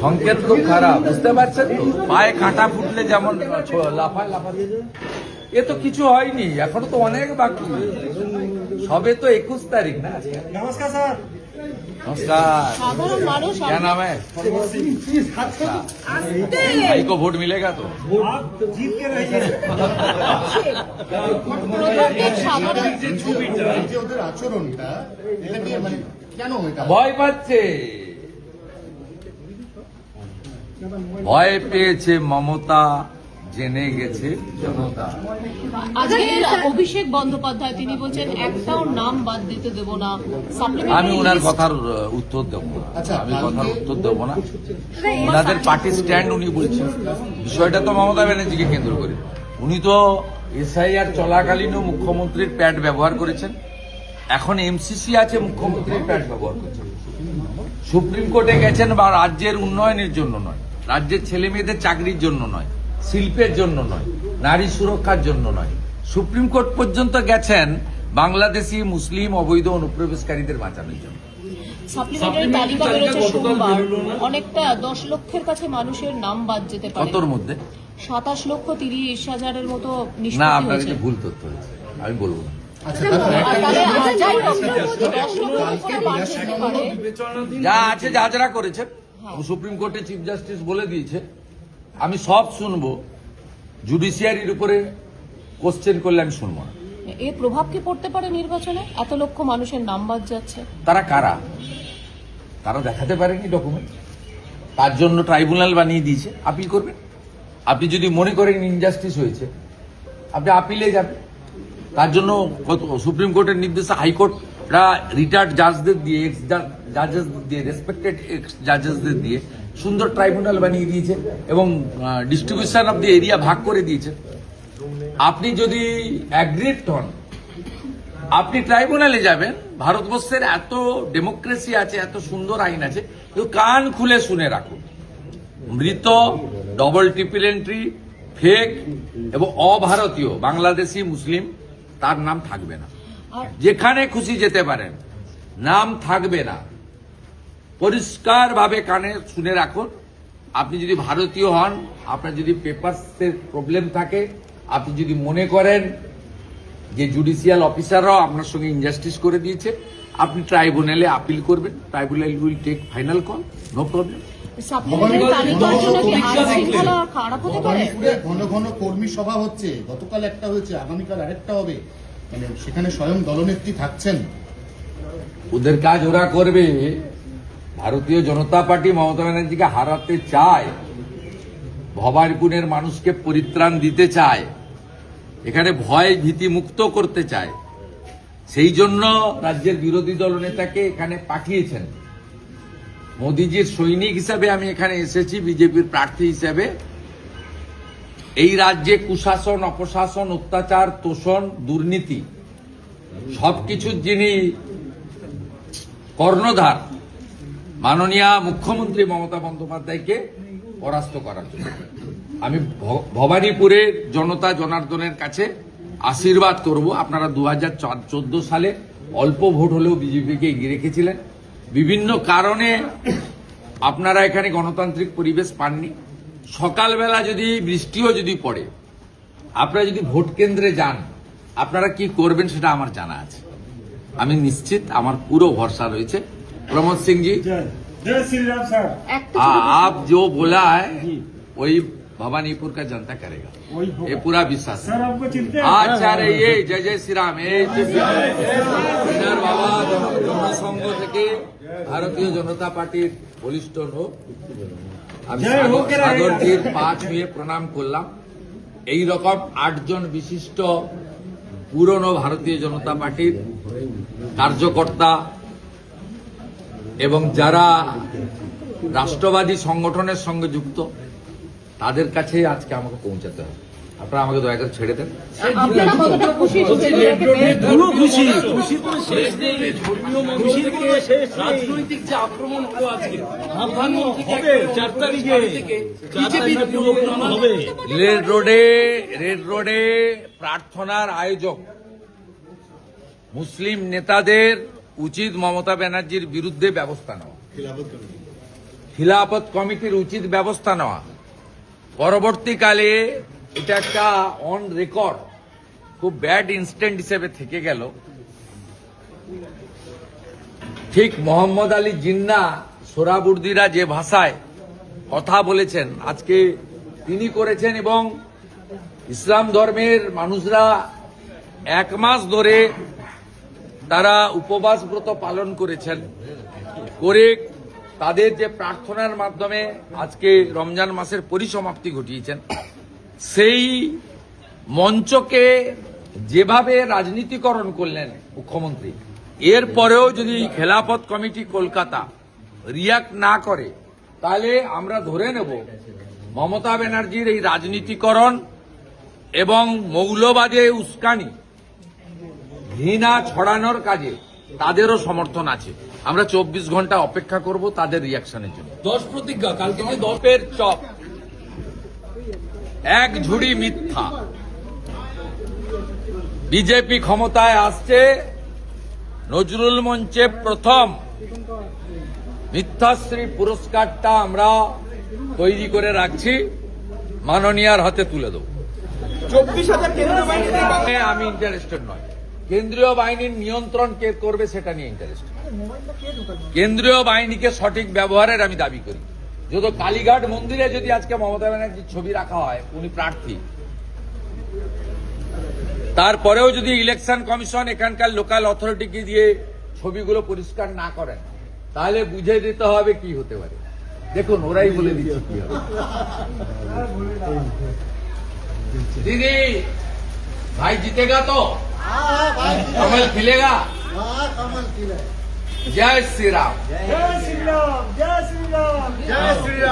সংকেত খুব খারাপ, বুঝতে পারছেন তো? পায়ে কাঁটা ফুটলে যেমন লাফায় লাফাচ্ছে, এ তো কিছু হয়নি, এখনো তো অনেক বাকি, সবে তো 21 তারিখ না। नमस्कार सर। नमस्कार। साधारण मानुष क्या नाम है? भाई को वोट मिलेगा तो आप जीत के रहिए। যে ওদের আচরণটা এটা নিয়ে মানে কেন এটা ভয় পাচ্ছে, ভয় পেয়েছে মমতা, জেনে গেছে জনতা। আজকে অভিষেক বন্দ্যোপাধ্যায় তিনি বলছেন একটাও নাম বাদ দিতে দেব না। আমি ওনার কথার উত্তর দেবো না, আমি কথার উত্তর দেবো না। ওনাদের পার্টি স্ট্যান্ড উনি বলছেন, বিষয়টা তো মমতা ব্যানার্জিকে কেন্দ্র করে। উনি তো এসআইআর চলাকালীনও মুখ্যমন্ত্রীর প্যাড ব্যবহার করেছেন, এখন এমসিসি আছে মুখ্যমন্ত্রীর প্যাড ব্যবহার করছেন। সুপ্রিম কোর্টে গেছেন বা রাজ্যের উন্নয়নের জন্য নয়, রাজ্যের ছেলে মেয়েদের চাকরির জন্য নয়, শিল্পের জন্য নয়, নারী সুরক্ষার জন্য নয়, সুপ্রিম কোর্ট পর্যন্ত গেছেন বাংলাদেশি মুসলিম অবৈধ অনুপ্রবেশকারীদের বাঁচানোর জন্য। সাপ্লিমেন্টারি তালিকা বেরোচ্ছে সোমবার, অনেকটা 10 লক্ষের কাছে মানুষের নাম বাদ যেতে পারে। কতর মধ্যে? 27,30,000-এর মতো না, নিষ্পত্তি আপনার হয়েছে। ভুল তথ্য হয়েছে, আমি বলবো না। আচ্ছা যা আছে যা যারা করেছে, সুপ্রিম কোর্টে চিফ জাস্টিস বলে দিয়েছে, আমি সব শুনবো, জুডিশিয়ারির উপরে কোশ্চেন করলে আমি শুনবো না। এর প্রভাব কি পড়তে পারে নির্বাচনে? এত লক্ষ মানুষের নাম বাদ যাচ্ছে। তারা কারা? তারা দেখাতে পারেনি ডকুমেন্ট, তার জন্য ট্রাইব্যুনাল বানিয়ে দিয়েছে, আপিল করবেন। আপনি যদি মনে করেন ইনজাস্টিস হয়েছে, আপনি আপিলে যাবেন। তার জন্য সুপ্রিম কোর্টের নির্দেশে হাইকোর্টরা রিটায়ার্ড জাজদের দিয়ে, এক্স জাজেসদের দিয়ে, রেসপেক্টেড এক্স জাজেসদের দিয়ে সুন্দর ট্রাইব্যুনাল বানিয়ে দিয়েছে এবং ডিস্ট্রিবিউশন অফ দি এরিয়া ভাগ করে দিয়েছে। আপনি যদি অ্যাগ্রিড হন, আপনি ট্রাইব্যুনালে যাবেন। ভারতবর্ষের এত ডেমোক্রেসি আছে, এত সুন্দর আইন আছে, কিন্তু কান খুলে শুনে রাখুন, মৃত, ডবল ট্রিপল এন্ট্রি, ফেক এবং অভারতীয় বাংলাদেশি মুসলিম তার নাম থাকবে না। যেখানে খুশি যেতে পারেন, নাম থাকবে না। পরিষ্কার ভাবে কানে শুনে রাখুন। আপনি যদি ভারতীয় হন, আপনার যদি পেপারসের প্রবলেম থাকে, আপনি যদি মনে করেন যে জুডিশিয়াল অফিসাররাও আপনার সঙ্গে ইনজাস্টিস করে দিয়েছে, আপনি ট্রাইব্যুনালে আপিল করবেন। Tribunal will take final call, no problem. ঘন ঘন কর্মী সভা হচ্ছে, গতকাল একটা হয়েছে, আগামীকাল আরেকটা হবে, মানে সেখানে স্বয়ং দলনেত্রী থাকছেন। ওদের কাজ ওরা করবে। ভারতীয় জনতা পার্টি মমতা ব্যানার্জিকে হারাতে চায়, ভবানীপুরের মানুষকে পরিত্রাণ দিতে চায়, এখানে ভয় ভীতি মুক্ত করতে চায়। সেই জন্য রাজ্যের বিরোধী দল নেতাকে এখানে পাঠিয়েছেন। মোদিজির সৈনিক হিসাবে আমি এখানে এসেছি, বিজেপির প্রার্থী হিসাবে। এই রাজ্যে কুশাসন, অপশাসন, অত্যাচার, তোষণ, দুর্নীতি সবকিছুর যিনি কর্ণধার, মাননীয় মুখ্যমন্ত্রী মমতা বন্দ্যোপাধ্যায়কে পরাস্ত করার জন্য আমি ভবানীপুরের জনতা জনার্দনের কাছে আশীর্বাদ করব। আপনারা 2014 সালে অল্প ভোট হলেও বিজেপিকে এগিয়ে রেখেছিলেন। বিভিন্ন কারণে আপনারা এখানে গণতান্ত্রিক পরিবেশ পাননি। সকালবেলা যদি বৃষ্টিও যদি পড়ে, আপনারা যদি ভোট কেন্দ্রে যান, আপনারা কি করবেন সেটা আমার জানা আছে। আমি নিশ্চিত, আমার পুরো ভরসা রয়েছে। प्रमोद सिंह जी, जय श्री राम सर। आप जो बोला है वही भवानीपुर का जनता करेगा, ये पूरा विश्वास है। सर आपको चिंता है? अच्छा रहिए, जय जय श्री राम। বাবা জনসংঘ থেকে ভারতীয় জনতা পার্টির বলিষ্ঠ লোক, আমি সাগরজির পা ছুঁয়ে প্রণাম করলাম। এই রকম 8 জন বিশিষ্ট পুরনো ভারতীয় জনতা পার্টির কার্যকর্তা এবং যারা রাষ্ট্রবাদী সংগঠনের সঙ্গে যুক্ত, তাদের কাছে আজকে আমাকে পৌঁছাতে হবে। আপনারা আমাকে দয়া করে ছেড়ে দেন। রাজনৈতিক যে আক্রমণ হলো আজকে, রেড রোডে প্রার্থনার আয়োজক মুসলিম নেতাদের উচিত মমতা ব্যানার্জির বিরুদ্ধে ব্যবস্থা নেওয়া। খিলাফত কমিটির উচিত ব্যবস্থা নেওয়া। পরবর্তীকালে এটা একটা অন রেকর্ড খুব ব্যাড ইনস্ট্যান্ট হিসেবে থেকে গেল। ঠিক মোহাম্মদ আলী জিন্না সোহরাবুর্দিরা যে ভাষায় কথা বলেছেন আজকে তিনি করেছেন, এবং ইসলাম ধর্মের মানুষরা 1 মাস ধরে তারা উপবাস ব্রত পালন করেছেন, করে তাদের যে প্রার্থনার মাধ্যমে আজকে রমজান মাসের পরিসমাপ্তি ঘটিয়েছেন, সেই মঞ্চকে যেভাবে রাজনীতিকরণ করলেন মুখ্যমন্ত্রী, এরপরেও যদি খেলাফত কমিটি কলকাতা রিয়াক্ট না করে তাহলে আমরা ধরে নেব মমতা ব্যানার্জির এই রাজনীতিকরণ এবং মৌলবাদে উস্কানি ঘৃণা ছড়ানোর কাজে তাদেরও সমর্থন আছে। আমরা 24 ঘন্টা অপেক্ষা করব তাদের রিয়াকশনের জন্য। 10 প্রতিজ্ঞা কালকে যে 10 দপের চপ, এক ঝুড়ি মিথ্যা। বিজেপি ক্ষমতায় আসছে, নজরুল মঞ্চে প্রথম মিথ্যাশ্রী পুরস্কারটা আমরা তৈরি করে রাখছি, মাননীয়ার হাতে তুলে দেব। 24,000 আমি ইন্টারেস্টেড নয়। কেন্দ্রীয় বাহিনীর নিয়ন্ত্রণ কে করবে সেটা নিয়ে ইন্টারেস্টেড। কেন্দ্রীয় বাহিনীকে সঠিক ব্যবহারের আমি দাবি করি। যদি কালীঘাট মন্দিরে যদি আজকে মমতা ব্যানার্জির ছবি রাখা হয়, উনি প্রার্থী, তারপরেও যদি ইলেকশন কমিশন এখানকার লোকাল অথরিটিকে দিয়ে ছবিগুলো পরিষ্কার না করেন, তাহলে বুঝে দিতে হবে কি হতে পারে। দেখুন, ওরাই বলে দিচ্ছে কি হবে। दीदी भाई जीतेगा तो कमल खिलेगा। जय श्री राम। जय श्री राम, जय श्री राम, जय श्री राम।